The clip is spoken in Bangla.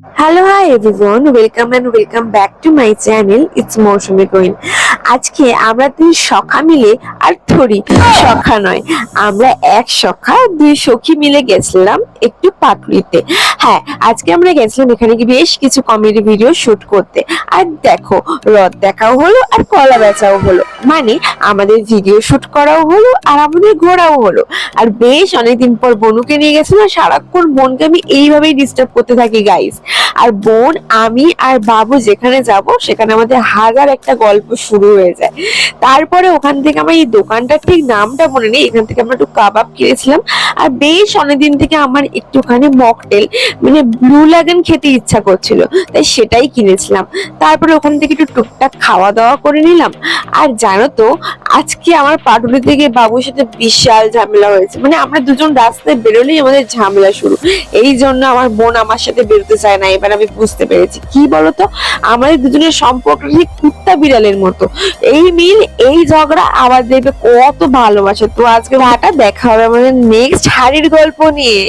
Hello hi everyone, welcome back to my channel. It's Mousumi queen. আজকে আমরা দুই সখা মিলে, আর থরি সখা নয়, আমরা এক সখা দুই সখী মিলে গেছিলাম একটু পাটুলিতে। হ্যাঁ, আজকে আমরা গেছিলাম এখানে কি বেশ কিছু কমেডি ভিডিও শুট করতে। আর দেখো, রথ দেখাও হলো আর কলা বেচাও হলো, মানে আমাদের ভিডিও শুট করাও হলো আর আমাদের ঘোরাও হলো। আর বেশ অনেকদিন পর বনুকে নিয়ে গেছিলাম, সারাক্ষণ বোনকে আমি এইভাবেই ডিস্টার্ব করতে থাকি গাইস। আর বোন, আমি আর বাবু যেখানে যাব সেখানে আমাদের হাজার একটা গল্প শুরু হয়ে যায়। তারপরে ওখান থেকে আমার এই দোকানটার ঠিক নামটা মনে নেই, এখান থেকে আমরা একটু কাবাব কিনেছিলাম। আর বেশ অনেকদিন থেকে আমার একটুখানি মকটেল মানে ব্লু লাগান খেতে ইচ্ছা করছিল, তাই সেটাই কিনেছিলাম। তারপরে ওখান থেকে একটু টুকটাক খাওয়া দাওয়া করে নিলাম। আর জানো তো, আজকে আমার পাটুলি থেকে বাবুর সাথে বিশাল ঝামেলা হয়েছে। মানে আমরা দুজন রাস্তায় বেরোলেই আমাদের ঝামেলা শুরু। এই জন্য আমার বোন আমার সাথে বেরোতে চায় না। এবার আমি বুঝতে পেরেছি কি বলতো, আমাদের দুজনের সম্পর্ক ঠিক কুত্তা বিড়ালের মতো। এই মিল, এই ঝগড়া, আবার দেখবে কত ভালোবাসে। তো আজকে ভাটা দেখা হবে আমাদের নেক্সট হাড়ির গল্প নিয়ে।